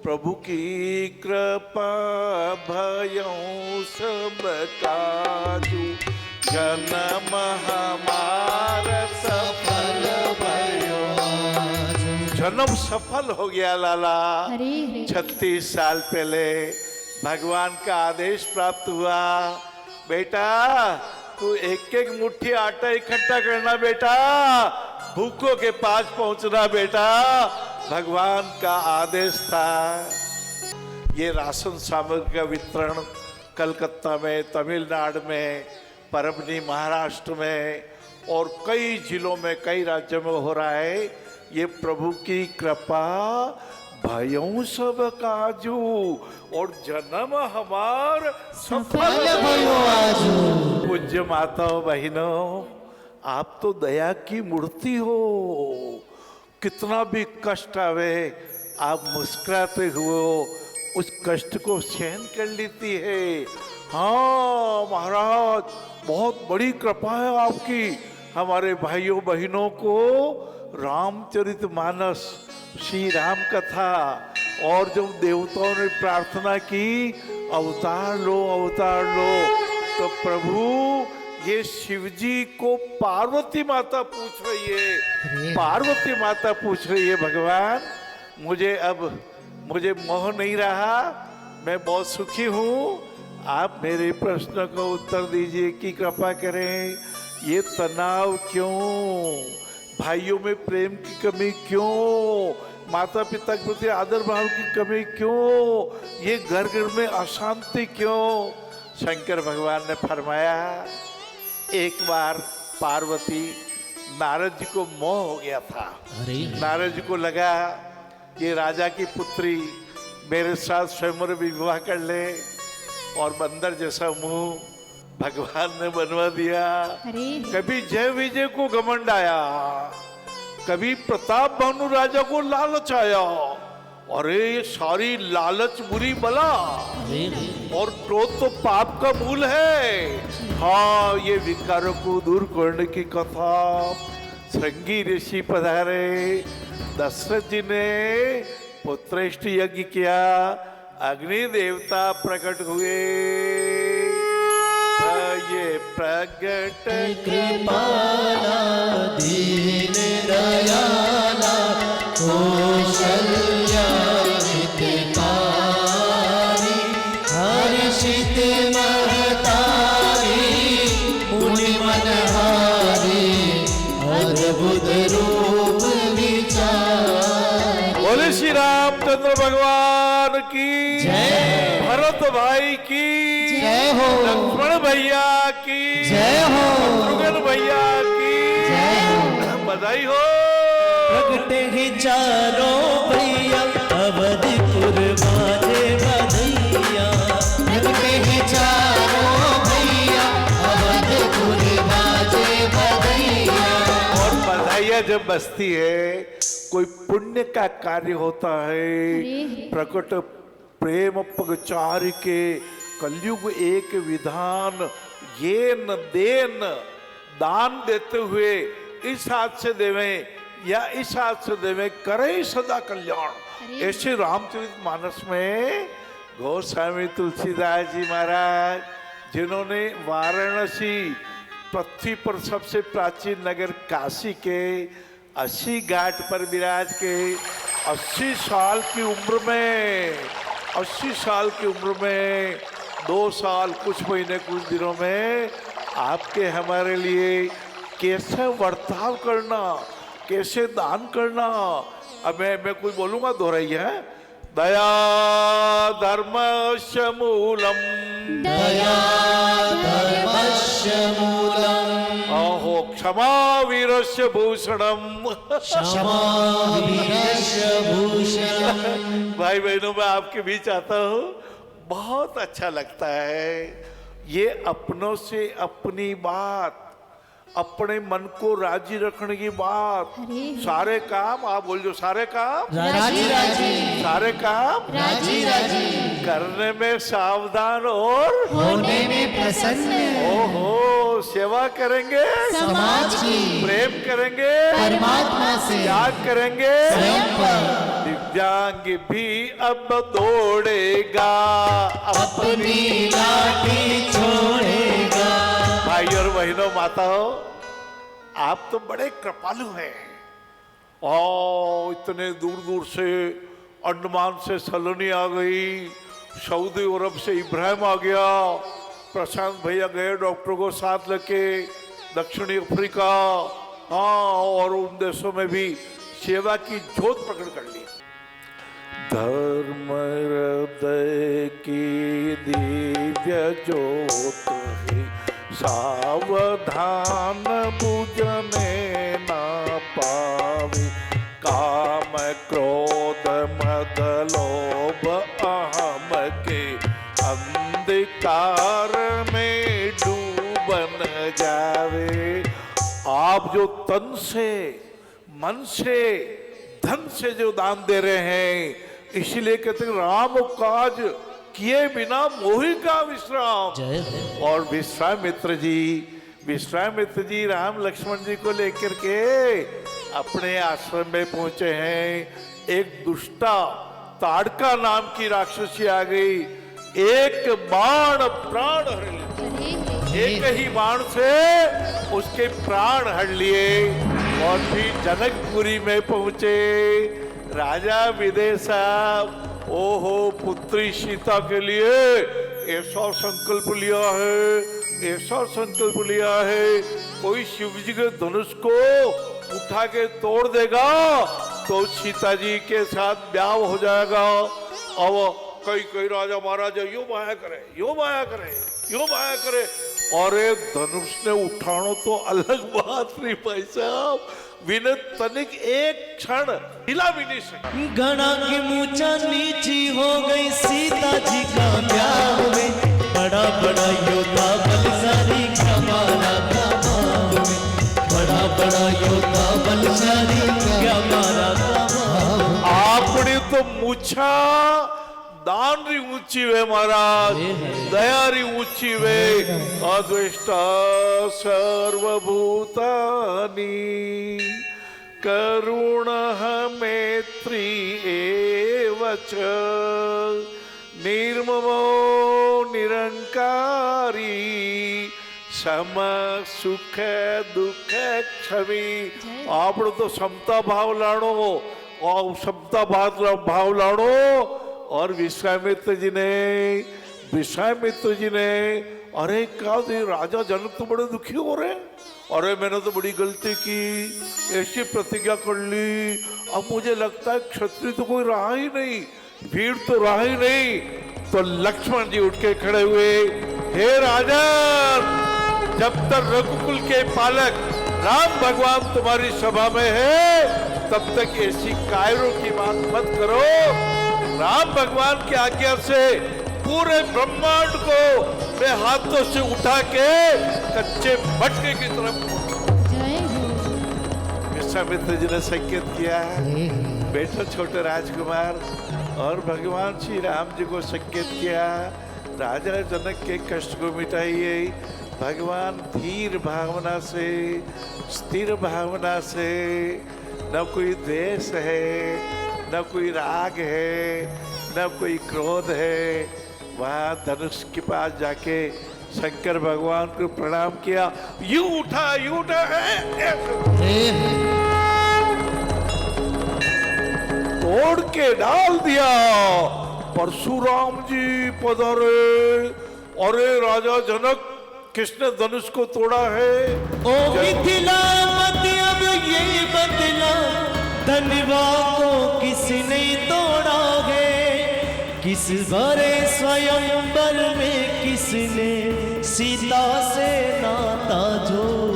प्रभु की कृपा भयों सब काजू, जन्म हमारा सफल भयो। जन्म सफल हो गया लाला। 36 साल पहले भगवान का आदेश प्राप्त हुआ, बेटा तू एक एक मुट्ठी आटा इकट्ठा करना बेटा, भूखों के पास पहुंचना बेटा, भगवान का आदेश था। ये राशन सामग्री का वितरण कलकत्ता में, तमिलनाडु में, परभनी महाराष्ट्र में और कई जिलों में, कई राज्यों में हो रहा है। ये प्रभु की कृपा भयों सब काजू, और जन्म हमार सफल भयो आजू। पूज्य माताओं बहनों, आप तो दया की मूर्ति हो। कितना भी कष्ट आवे आप मुस्कुराते हुए उस कष्ट को सहन कर लेती है। हाँ महाराज, बहुत बड़ी कृपा है आपकी। हमारे भाइयों बहनों को रामचरितमानस, श्री राम कथा, और जब देवताओं ने प्रार्थना की अवतार लो अवतार लो, तो प्रभु ये शिव जी को पार्वती माता पूछ रही है, पार्वती माता पूछ रही है, भगवान मुझे मोह नहीं रहा, मैं बहुत सुखी हूँ, आप मेरे प्रश्न का उत्तर दीजिए कि कृपा करें। ये तनाव क्यों, भाइयों में प्रेम की कमी क्यों, माता पिता के प्रति आदर भाव की कमी क्यों, ये घर घर में अशांति क्यों। शंकर भगवान ने फरमाया, एक बार पार्वती, नारद जी को मोह हो गया था। नारद जी को लगा ये राजा की पुत्री मेरे साथ स्वयंवर विवाह कर ले, और बंदर जैसा मुंह भगवान ने बनवा दिया। कभी जय विजय को घमंड आया, कभी प्रताप भानु राजा को लालच आया। अरे ये सारी लालच बुरी बला, और क्रोध तो पाप का मूल है। हाँ, ये विकारों को दूर करने की कथा श्रृंगी ऋषि पधारे। दशरथ जी ने पुत्रेष्ठ यज्ञ किया, अग्नि देवता प्रकट हुए। ये प्रगट कृपाला दीन दयाला कौशल्या हितकारी, हर्षित महतारी मुनि मनहारी, अद्भुत रूप विचार। बोले श्री रामचंद्र भगवान की जय, भरत भाई की जय हो, लक्ष्मण भैया की जय हो, शत्रुघ्न भैया की जय हो। बधाई हो। प्रगटे ही चारों भैया, अवधपुर बाजे बधैया। प्रगटे ही चारों भैया, अवधपुर बाजे बधैया। और बधाइयाँ जब बजती है, कोई पुण्य का कार्य होता है, प्रकट प्रेम पगचार के कलयुग एक विधान, ये न देन, दान देते हुए इस हाथ से देवें या इस हाथ से देवें, करें सदा कल्याण। ऐसे रामचरितमानस में गोस्वामी तुलसीदास जी महाराज, जिन्होंने वाराणसी, पृथ्वी पर सबसे प्राचीन नगर काशी के 80 घाट पर विराज के 80 साल की उम्र में, 80 साल की उम्र में 2 साल कुछ महीने कुछ दिनों में आपके हमारे लिए कैसे बर्ताव करना, कैसे दान करना। अब मैं कुछ बोलूंगा, दोहराइए है। दया धर्मस्य मूलम, दया धर्मस्य मूलम, अहो क्षमा वीरस्य भूषणम। क्षमा वीरस्य भूषणम। भाई बहनों, मैं आपके बीच आता हूँ, बहुत अच्छा लगता है। ये अपनों से अपनी बात, अपने मन को राजी रखने की बात, सारे काम आप बोल जो, सारे काम राजी राजी, सारे काम राजी राजी, करने में सावधान और होने में प्रसन्न। ओहो, सेवा करेंगे समाज की, प्रेम करेंगे परमात्मा से, त्याग करेंगे स्वयं पर। दिव्यांग भी अब दौड़ेगा अपनी लाठी छोड़ेगा। भाई और बहनों, माताओं, आप तो बड़े कृपालु हैं। और इतने दूर दूर से अंडमान से सलोनी आ गई, सऊदी अरब से इब्राहिम आ गया, प्रशांत भैया गए डॉक्टर को साथ लेके दक्षिणी अफ्रीका, हाँ, और उन देशों में भी सेवा की जोत प्रकट कर ली। धर्म हृदय की दिव्य ज्योत है, सावधान बुझने ना पावे, काम क्रोध मद लोभ अहम के अंधकार में डूब न जावे। आप जो तन से, मन से, धन से जो दान दे रहे हैं, इसलिए कहते हैं राम काज किए बिना मोहि का विश्राम। और विश्वामित्र जी राम लक्ष्मण जी को लेकर के अपने आश्रम में पहुंचे हैं। एक दुष्टा ताड़का नाम की राक्षसी आ गई, एक बाण प्राण हर लिया, एक ही बाण से उसके प्राण हर लिए। और फिर जनकपुरी में पहुंचे। राजा विदेशा, ओहो, पुत्री सीता के लिए ऐसा संकल्प लिया है, ऐसा संकल्प लिया है, कोई शिव जी के धनुष को उठा के तोड़ देगा तो सीता जी के साथ ब्याह हो जाएगा। अब कई राजा महाराजा यो माया करे, यो माया करे, यो माया करे। और धनुष ने उठानो तो अलग बात नहीं भाई साहब, विनय तनिक एक क्षण हिला भी नहीं सका। घड़ा की मूछा नीची हो गई, सीता जी का ब्याह में बड़ा बड़ा योद्धा बलशाली क्या मारा था, बड़ा योद्धा बलशाली क्या मारा था। आपने तो मूछा दान री ऊंची वे महाराज, दया री ऊंची वे, अद्वेष्टा सर्वभूतानि करुण मैत्री एव च निर्ममो निरंकारी सम सुख दुख क्षमी। आपने तो समता भाव लाणो, और समता भाव लाणो। और विश्वामित्र जी ने अरे क्या राजा जनक तो बड़े दुखी हो रहे हैं, अरे मैंने तो बड़ी गलती की, ऐसी प्रतिज्ञा कर ली, अब मुझे लगता है क्षत्रिय तो कोई रहा ही नहीं, भीड़ तो रहा ही नहीं। तो लक्ष्मण जी उठ के खड़े हुए, हे राजन, जब तक रघुकुल के पालक राम भगवान तुम्हारी सभा में है तब तक ऐसी कायरों की बात मत करो। राम भगवान की आज्ञा से पूरे ब्रह्मांड को मैं हाथों से उठा के कच्चे मटके की तरफ। विश्वामित्र जी ने संकेत किया, बेटा छोटे राजकुमार, और भगवान श्री राम जी को संकेत किया, राजा जनक के कष्ट को मिटाइए। भगवान धीर भावना से, स्थिर भावना से, न कोई द्वेष है, न कोई राग है, न कोई क्रोध है, वहां धनुष के पास जाके शंकर भगवान को प्रणाम किया, यूं उठा तोड़ के डाल दिया। परशुराम जी पधारे, अरे राजा जनक, किसने धनुष को तोड़ा है? ओ मिथिलापति अब ये बदला, धनवा को किसने तोड़ा है, किस भरे स्वयंवर में किसने सीता से नाता जोड़ा।